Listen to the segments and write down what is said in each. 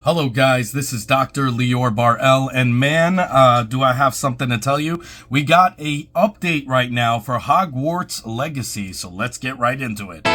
Hello guys, this is Dr. Lior Bar-El, and man, do I have something to tell you. We got a update right now for Hogwarts Legacy, so let's get right into it.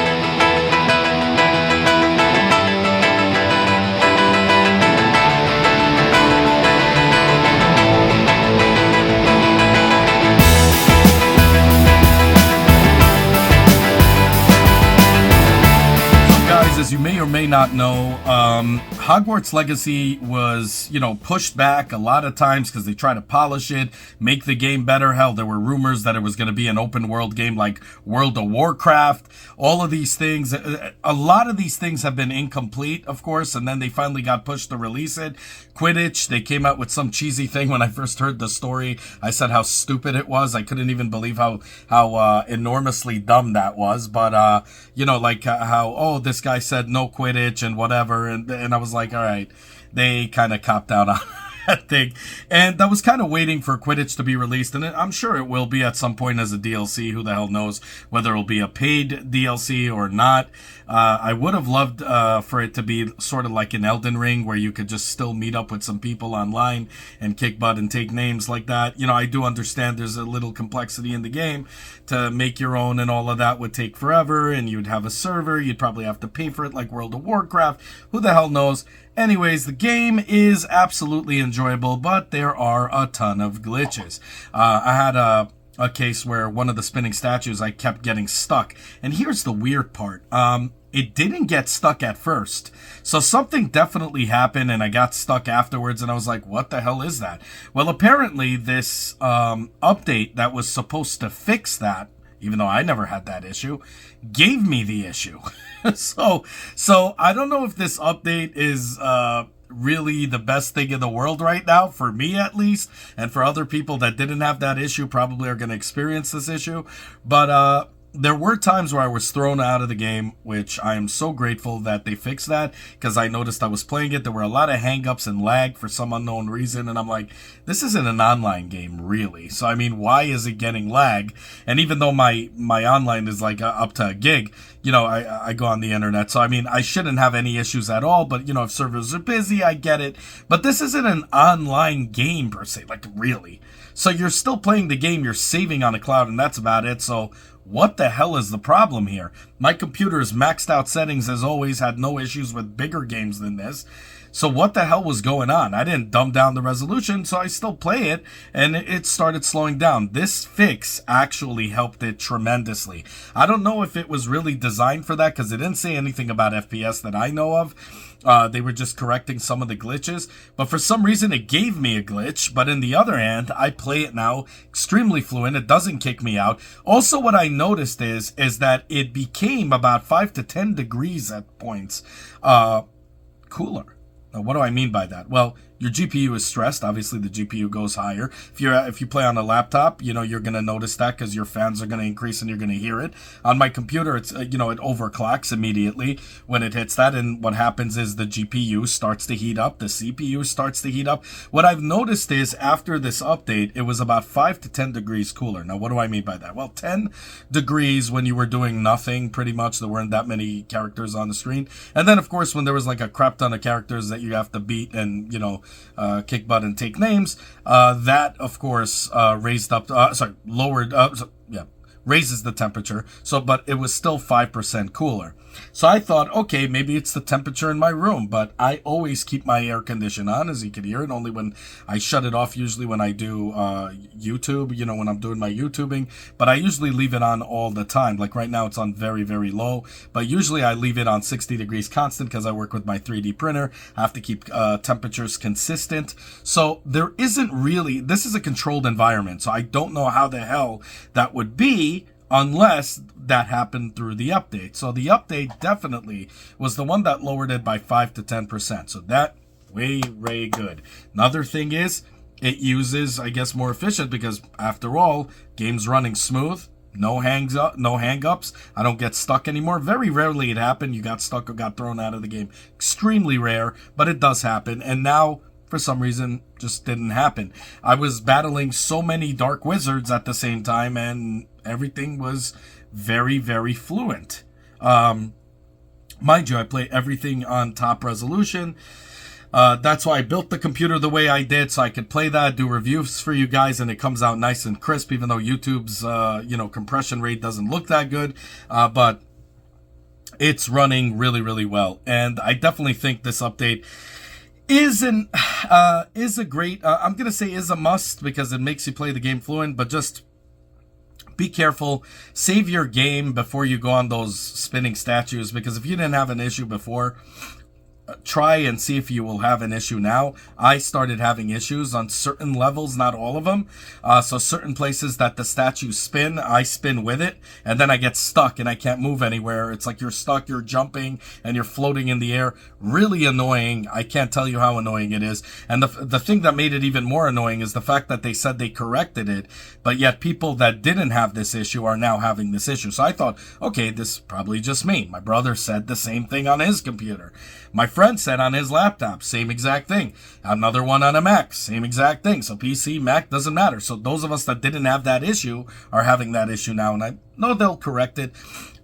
As you may or may not know, Hogwarts Legacy was, pushed back a lot of times because they try to polish it, make the game better. Hell, there were rumors that it was going to be an open world game like World of Warcraft. All of these things, a lot of these things have been incomplete, of course, and then they finally got pushed to release it. Quidditch, they came out with some cheesy thing. When I first heard the story, I said how stupid it was. I couldn't even believe how enormously dumb that was. But, how this guy said no Quidditch and whatever, and I was like, all right, they kind of copped out on that thing. And I was kind of waiting for Quidditch to be released, and I'm sure it will be at some point as a DLC. Who the hell knows whether it'll be a paid DLC or not. I would have loved for it to be sort of like an Elden Ring, where you could just still meet up with some people online and kick butt and take names like that. I do understand there's a little complexity in the game. To make your own and all of that would take forever, and you'd have a server. You'd probably have to pay for it like World of Warcraft. Who the hell knows? Anyways, the game is absolutely enjoyable, but there are a ton of glitches. I had a case where one of the spinning statues, I kept getting stuck. And here's the weird part. It didn't get stuck at first. So something definitely happened and I got stuck afterwards, and I was like, what the hell is that? Well, apparently this update that was supposed to fix that, even though I never had that issue, gave me the issue. So I don't know if this update is really the best thing in the world right now, for me at least, and for other people that didn't have that issue probably are going to experience this issue. But there were times where I was thrown out of the game, which I am so grateful that they fixed that, because I noticed I was playing it. There were a lot of hang-ups and lag for some unknown reason, and I'm like, this isn't an online game, really. So, I mean, why is it getting lag? And even though my online is like up to a gig, I go on the internet. So, I mean, I shouldn't have any issues at all, but, if servers are busy, I get it. But this isn't an online game, per se, like, really. So, you're still playing the game, you're saving on the cloud, and that's about it. So, what the hell is the problem here? My computer's maxed out settings, as always, had no issues with bigger games than this. So what the hell was going on? I didn't dumb down the resolution, so I still play it, and it started slowing down. This fix actually helped it tremendously. I don't know if it was really designed for that, because it didn't say anything about FPS that I know of. They were just correcting some of the glitches, but for some reason it gave me a glitch. But in the other hand, I play it now extremely fluent. It doesn't kick me out. Also, what I noticed is that it became about 5 to 10 degrees at points cooler. Now, what do I mean by that? Well, your GPU is stressed. Obviously, the GPU goes higher. If you play on a laptop, you're going to notice that because your fans are going to increase and you're going to hear it. On my computer, it's it overclocks immediately when it hits that, and what happens is the GPU starts to heat up, the CPU starts to heat up. What I've noticed is after this update, it was about 5 to 10 degrees cooler. Now, what do I mean by that? Well, 10 degrees when you were doing nothing, pretty much. There weren't that many characters on the screen. And then, of course, when there was like a crap ton of characters that you have to beat and, kick butt and take names, that of course raises the temperature. So, but it was still 5% cooler. So I thought, okay, maybe it's the temperature in my room, but I always keep my air condition on, as you can hear it, only when I shut it off, usually when I do YouTube, when I'm doing my YouTubing, but I usually leave it on all the time. Like right now it's on very, very low, but usually I leave it on 60 degrees constant because I work with my 3D printer. I have to keep temperatures consistent. So there isn't really, this is a controlled environment, so I don't know how the hell that would be unless that happened through the update. So the update definitely was the one that lowered it by 5 to 10%. So that way good. Another thing is it uses, I guess, more efficient, because after all, game's running smooth. No hang-ups. I don't get stuck anymore. Very rarely it happened. You got stuck or got thrown out of the game. Extremely rare, but it does happen. And now, for some reason, just didn't happen. I was battling so many dark wizards at the same time, and everything was very, very fluent. Mind you, I play everything on top resolution. That's why I built the computer the way I did, so I could play that, do reviews for you guys, and it comes out nice and crisp, even though YouTube's, compression rate doesn't look that good. But it's running really, really well. And I definitely think this update is a great, I'm going to say is a must, because it makes you play the game fluent, but just be careful. Save your game before you go on those spinning statues, because if you didn't have an issue before, try and see if you will have an issue now. I started having issues on certain levels, not all of them. So certain places that the statues spin, I spin with it, and then I get stuck and I can't move anywhere. It's like you're stuck, you're jumping, and you're floating in the air. Really annoying. I can't tell you how annoying it is. And the thing that made it even more annoying is the fact that they said they corrected it, but yet people that didn't have this issue are now having this issue. So I thought, okay, this is probably just me. My brother said the same thing on his computer. My friend said on his laptop, same exact thing. Another one on a Mac, same exact thing. So PC, Mac, doesn't matter. So those of us that didn't have that issue are having that issue now, and I know they'll correct it.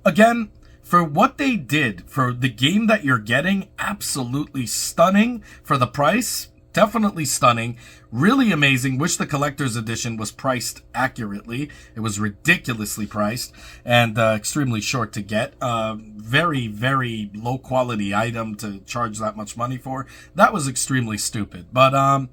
Again, for what they did, for the game that you're getting, absolutely stunning for the price. Definitely stunning. Really amazing. Wish the collector's edition was priced accurately. It was ridiculously priced and extremely short to get. Very, very low quality item to charge that much money for. That was extremely stupid. But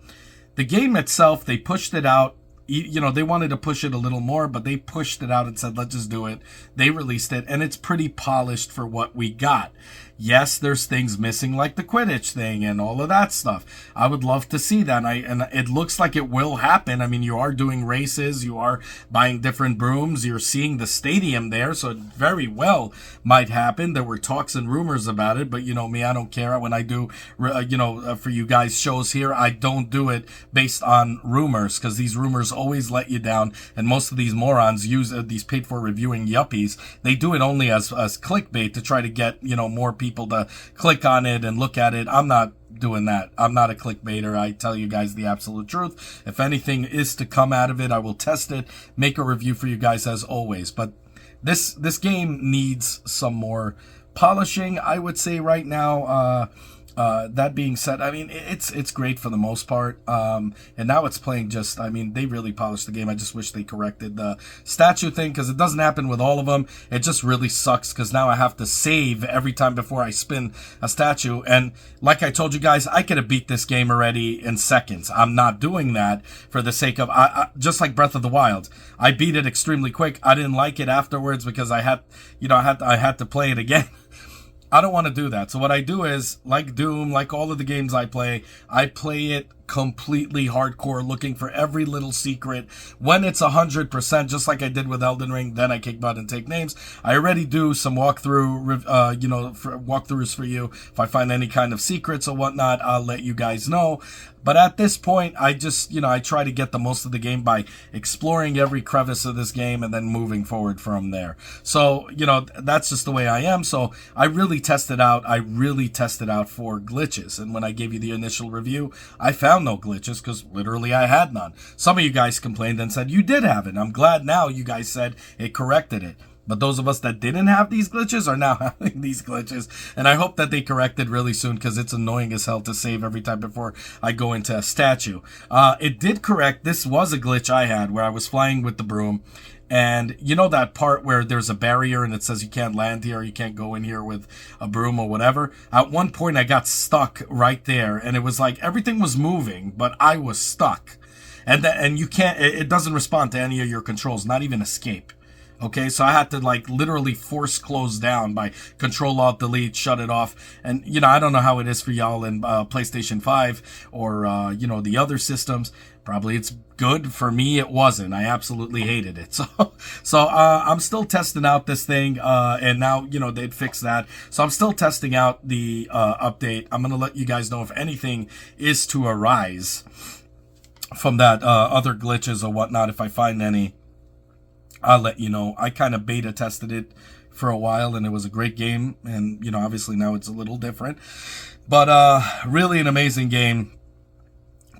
the game itself, they pushed it out. They wanted to push it a little more, but they pushed it out and said, let's just do it. They released it, and it's pretty polished for what we got. Yes, there's things missing like the Quidditch thing and all of that stuff. I would love to see that. And it looks like it will happen. I mean, you are doing races. You are buying different brooms. You're seeing the stadium there. So it very well might happen. There were talks and rumors about it. But you know me, I don't care. When I do, for you guys shows here, I don't do it based on rumors, because these rumors always let you down. And most of these morons use these paid for reviewing yuppies. They do it only as clickbait to try to get, more people to click on it and look at it. I'm not doing that. I'm not a clickbaiter. I tell you guys the absolute truth. If anything is to come out of it, I will test it, make a review for you guys as always. But this game needs some more polishing, I would say right now. That being said, I mean, it's great for the most part. And now it's playing just, I mean, they really polished the game. I just wish they corrected the statue thing, because it doesn't happen with all of them. It just really sucks, because now I have to save every time before I spin a statue. And like I told you guys, I could have beat this game already in seconds. I'm not doing that for the sake of, just like Breath of the Wild. I beat it extremely quick. I didn't like it afterwards because I had to play it again. I don't want to do that. So what I do is, like Doom, like all of the games I play it completely hardcore, looking for every little secret. When it's 100%, just like I did with Elden Ring, then I kick butt and take names. I already do some walkthroughs for you. If I find any kind of secrets or whatnot, I'll let you guys know. But at this point, I just, I try to get the most of the game by exploring every crevice of this game and then moving forward from there. So, that's just the way I am. So I really tested out for glitches. And when I gave you the initial review, I found no glitches, because literally I had none. Some of you guys complained and said you did have it. I'm glad now you guys said it corrected it. But those of us that didn't have these glitches are now having these glitches. And I hope that they correct it really soon, because it's annoying as hell to save every time before I go into a statue. It did correct. This was a glitch I had where I was flying with the broom. And you know that part where there's a barrier and it says you can't land here, you can't go in here with a broom or whatever? At one point I got stuck right there, and it was like everything was moving, but I was stuck. And you can't, it doesn't respond to any of your controls, not even escape. Okay, so I had to literally force close down by Control-Alt-Delete, shut it off. And, I don't know how it is for y'all in PlayStation 5 or, the other systems. Probably it's good. For me, it wasn't. I absolutely hated it. So I'm still testing out this thing. And now, they'd fix that. So I'm still testing out the update. I'm going to let you guys know if anything is to arise from that other glitches or whatnot, if I find any. I'll let you know. I kind of beta tested it for a while, and it was a great game. And, obviously now it's a little different. But really an amazing game.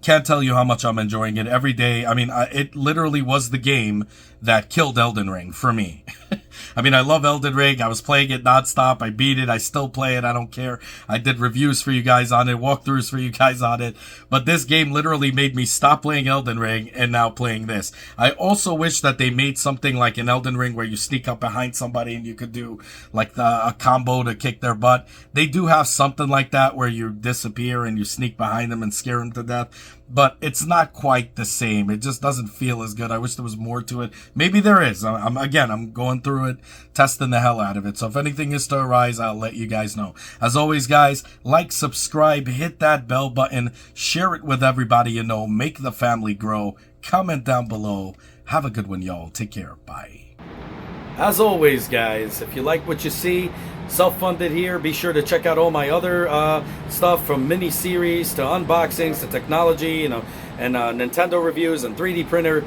Can't tell you how much I'm enjoying it every day. I mean, it literally was the game that killed Elden Ring for me. I mean, I love Elden Ring. I was playing it nonstop. I beat it. I still play it. I don't care. I did reviews for you guys on it, walkthroughs for you guys on it. But this game literally made me stop playing Elden Ring and now playing this. I also wish that they made something like an Elden Ring where you sneak up behind somebody and you could do like a combo to kick their butt. They do have something like that where you disappear and you sneak behind them and scare them to death. But it's not quite the same. It just doesn't feel as good. I wish there was more to it. Maybe there is. I'm going through it, testing the hell out of it. So if anything is to arise, I'll let you guys know. As always, guys, like, subscribe, hit that bell button, share it with everybody you know, make the family grow. Comment down below. Have a good one, y'all. Take care. Bye. As always, guys, if you like what you see, self-funded here, be sure to check out all my other stuff, from mini-series to unboxings to technology, and Nintendo reviews and 3D printer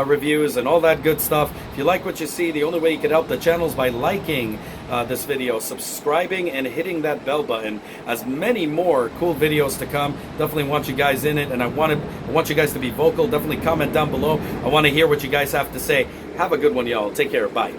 reviews and all that good stuff. If you like what you see, the only way you can help the channel is by liking this video, subscribing, and hitting that bell button. As many more cool videos to come. Definitely want you guys in it, and I want you guys to be vocal. Definitely comment down below. I want to hear what you guys have to say. Have a good one, y'all. Take care. Bye.